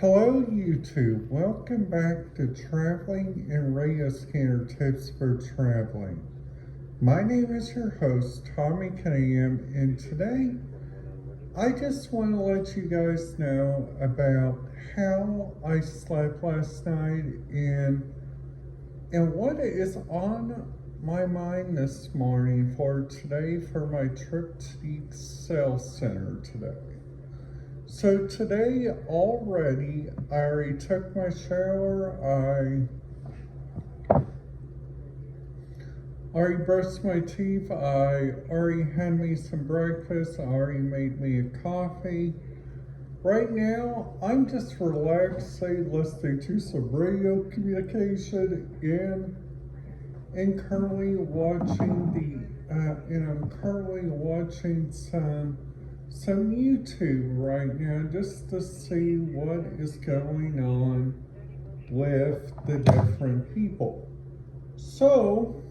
Hello YouTube, welcome back to Traveling and Radio Scanner Tips for Traveling. My name is your host, Tommy Cunningham, and today I just want to let you guys know about how I slept last night and what is on my mind this morning for today for my trip to the sales center today. So today I already took my shower, I already brushed my teeth, I already had me some breakfast, I already made me a coffee. Right now, I'm just relaxing, listening to some radio communication and currently watching I'm currently watching some YouTube right now just to see what is going on with the different people. So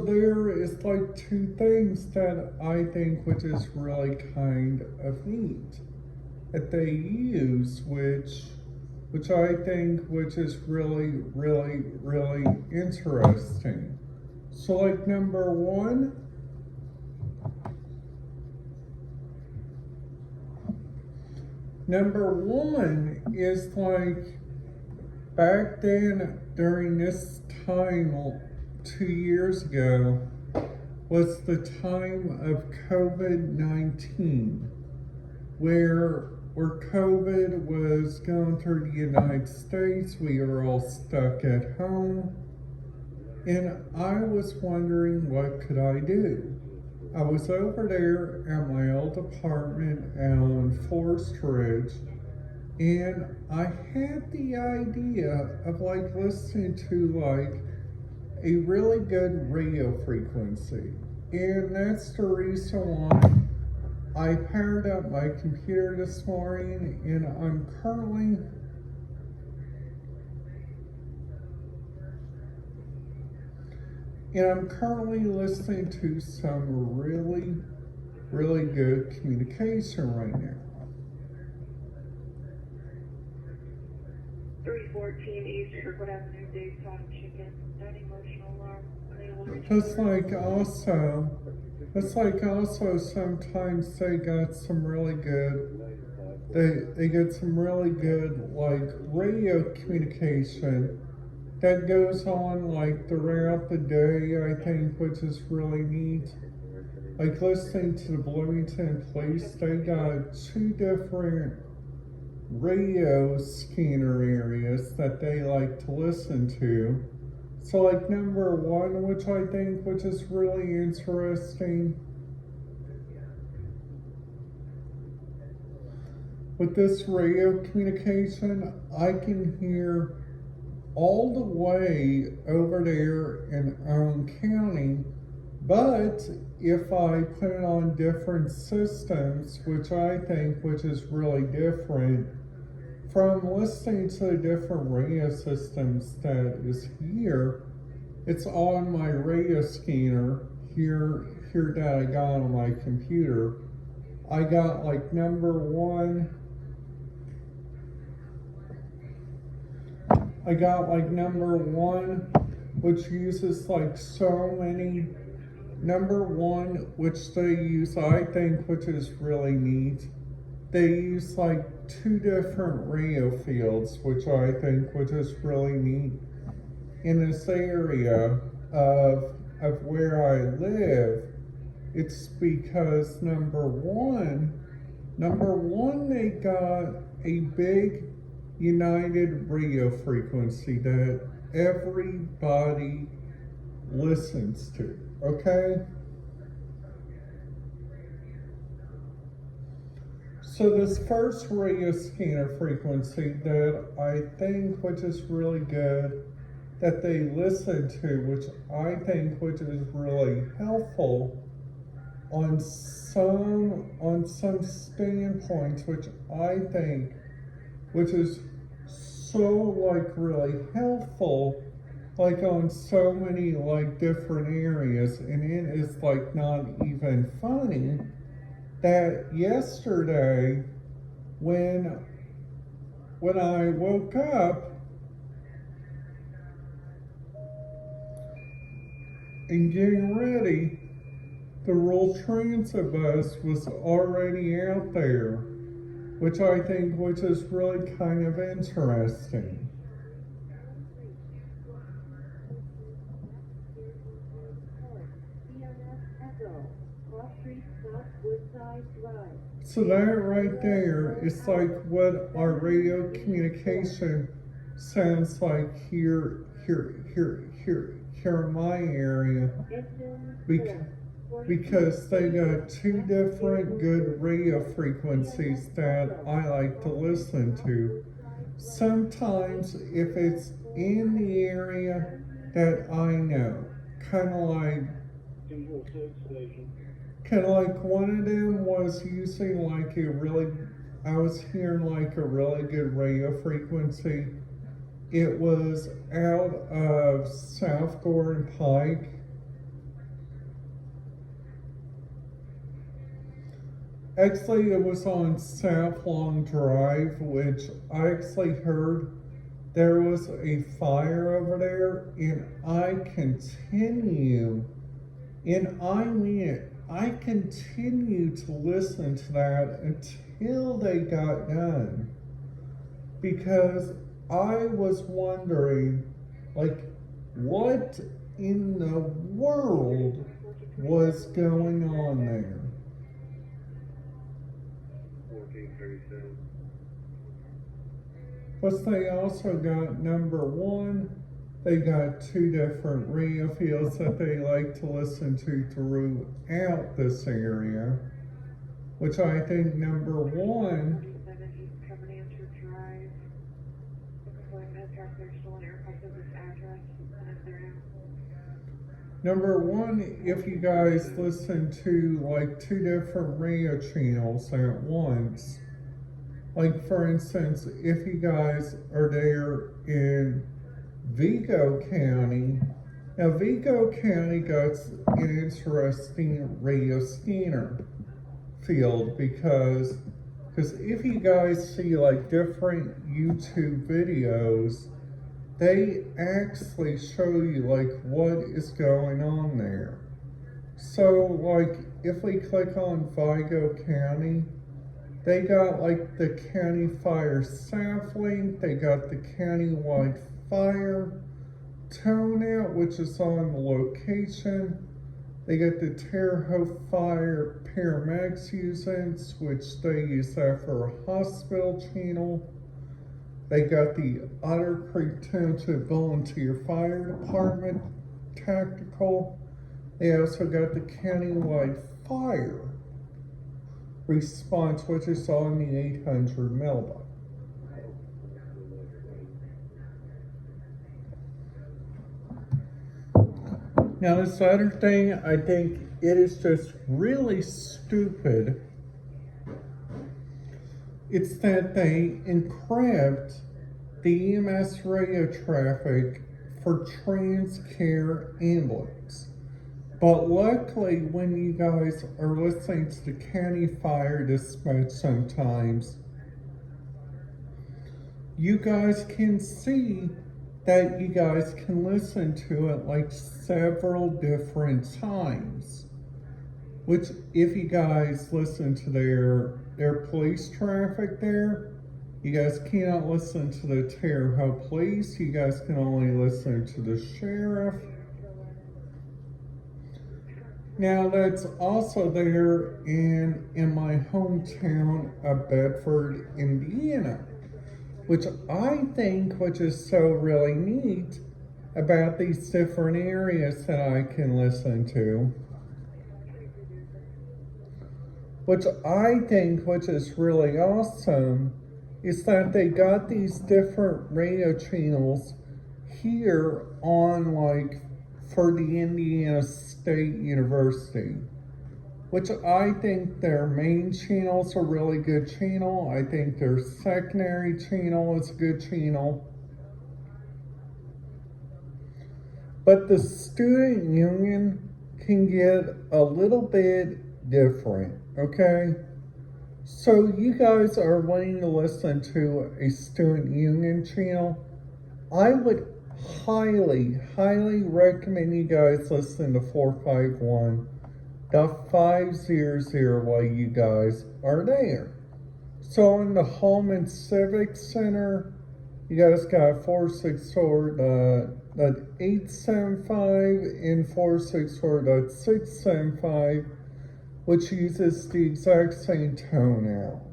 there is like two things that I think which is really kind of neat that they use, which I think which is really interesting. So like number one is like back then during this time 2 years ago was the time of COVID-19 where COVID was going through the United States. We were all stuck at home and I was wondering what could I do. I was over there at my old apartment on Forest Ridge, and I had the idea of like listening to like a really good radio frequency. And that's the reason why I powered up my computer this morning and I'm currently listening to some really good communication right now. 314 East Kirkwood Avenue, Daytona Chicken, that emotional alarm. It's like also sometimes they got some really good, they get some really good like radio communication that goes on like throughout the day, I think, which is really neat. Like listening to the Bloomington Police, they got two different radio scanner areas that they like to listen to. So like number one, which I think which is really interesting with this radio communication, I can hear all the way over there in Owen County, but if I put it on different systems, which I think which is really different from listening to the different radio systems that is here, it's on my radio scanner here that I got on my computer. I got like number one, which uses like so many, number one, which they use, I think, which is really neat. They use like two different radio fields, which I think, which is really neat. In this area of where I live, it's because number one, they got a big united radio frequency that everybody listens to, okay? So this first radio scanner frequency that I think which is really good that they listen to, which I think which is really helpful on some standpoints, which I think which is so like really helpful like on so many like different areas, and it is like not even funny that yesterday when when I woke up and getting ready, the rural transit bus was already out there, which I think which is really kind of interesting. So that right there is like what our radio communication sounds like here in my area, because they got two different good radio frequencies that I like to listen to. Sometimes if it's in the area that I know, kind of like one of them was using like I was hearing like a really good radio frequency. It was out of South Gordon Pike. Actually, it was on South Long Drive, which I actually heard there was a fire over there, and I continued to listen to that until they got done, because I was wondering, like, what in the world was going on there? Plus, they also got number one, they got two different radio fields that they like to listen to throughout this area, which I think number one, if you guys listen to like two different radio channels at once, like for instance, if you guys are there in Vigo County, now Vigo County got an interesting radio scanner field, because if you guys see like different YouTube videos, they actually show you like what is going on there. So like if we click on Vigo County, they got like the county fire staff link, they got the countywide fire tone out, which is on the location. They got the Terre Haute fire paramedics usance, which they use that for a hospital channel. They got the Otter Creek Township Volunteer Fire Department tactical. They also got the countywide fire response, which is on the 800 mailbox. Now this other thing, I think it is just really stupid. It's that they encrypt the EMS radio traffic for TransCare ambulance. But luckily, when you guys are listening to the county fire dispatch sometimes, you guys can see that you guys can listen to it like several different times. Which, if you guys listen to their police traffic there, you guys cannot listen to the Terre Haute police. You guys can only listen to the sheriff. Now that's also there in my hometown of Bedford, Indiana, which I think, which is so really neat about these different areas that I can listen to. Which I think, which is really awesome, is that they got these different radio channels here on like for the Indiana State University, which I think their main channel's a really good channel. I think their secondary channel is a good channel. But the student union can get a little bit different, okay? So you guys are wanting to listen to a student union channel. I would highly recommend you guys listen to 451.500 while you guys are there. So in the Home and Civic Center, you guys got 464.875 and 464.675, which uses the exact same tone out.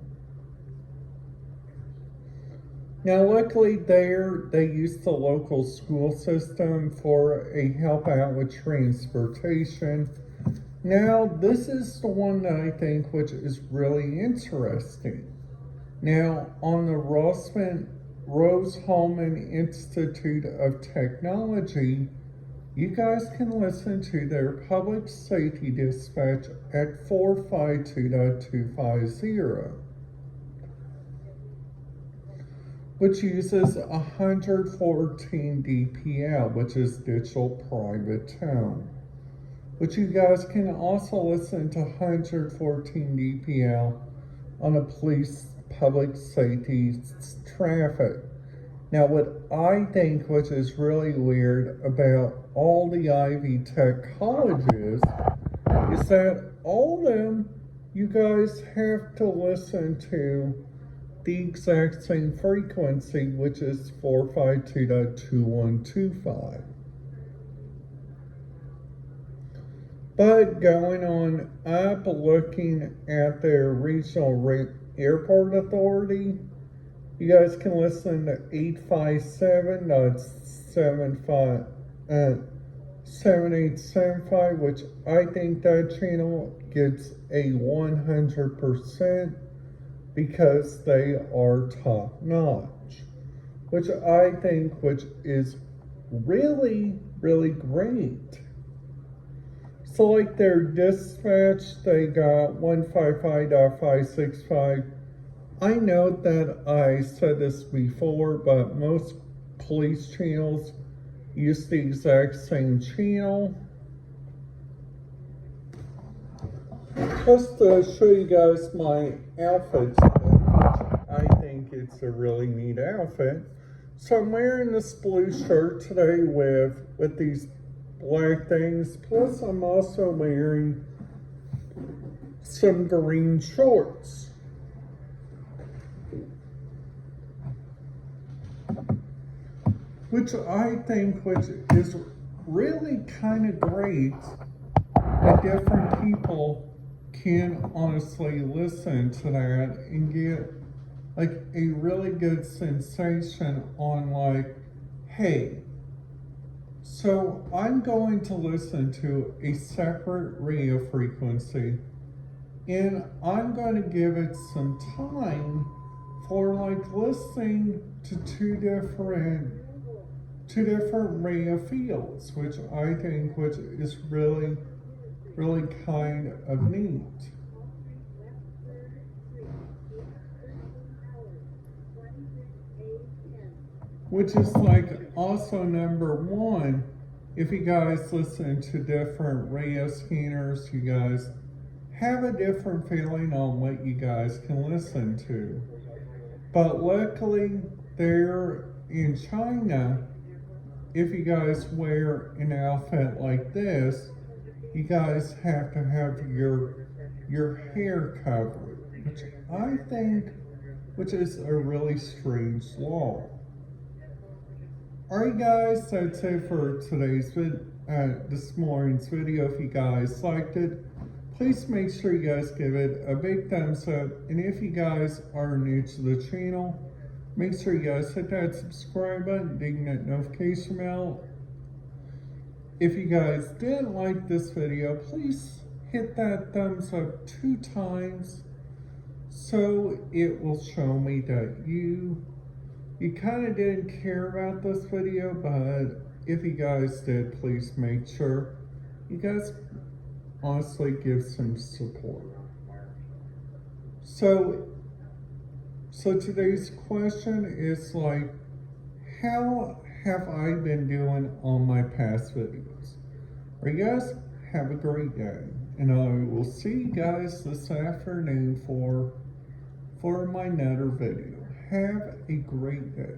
Now, luckily there, they use the local school system for a help out with transportation. Now, this is the one that I think which is really interesting. Now, on the Rose-Hulman Institute of Technology, you guys can listen to their public safety dispatch at 452.250, which uses 114 DPL, which is digital private tone, which you guys can also listen to 114 DPL on a police public safety traffic. Now, what I think which is really weird about all the Ivy Tech colleges is that all of them, you guys have to listen to the exact same frequency, which is 452.2125. But going on up, looking at their regional airport authority, you guys can listen to 857.7875, which I think that channel gets a 100% because they are top notch, which I think which is really great. So like their dispatch, they got 155.565. I know that I said this before, but most police channels use the exact same channel. Just to show you guys my outfit today, I think it's a really neat outfit. So I'm wearing this blue shirt today with these black things, plus I'm also wearing some green shorts. Which I think which is really kind of great that different people can honestly listen to that and get like a really good sensation on like, hey, so I'm going to listen to a separate radio frequency and I'm going to give it some time for like listening to two different radio fields, which I think which is really kind of neat. Which is like also number one, if you guys listen to different radio scanners, you guys have a different feeling on what you guys can listen to. But luckily, there in China, if you guys wear an outfit like this, you guys have to have your hair covered, which I think, which is a really strange law. Alright guys, that's it for today's this morning's video. If you guys liked it, please make sure you guys give it a big thumbs up. And if you guys are new to the channel, make sure you guys hit that subscribe button, ding that notification bell. If you guys didn't like this video, please hit that thumbs up 2 times so it will show me that you kind of didn't care about this video, but if you guys did, please make sure you guys honestly give some support. So today's question is like, how have I been doing on my past videos? Alright guys, have a great day. And I will see you guys this afternoon for for my another video. Have a great day.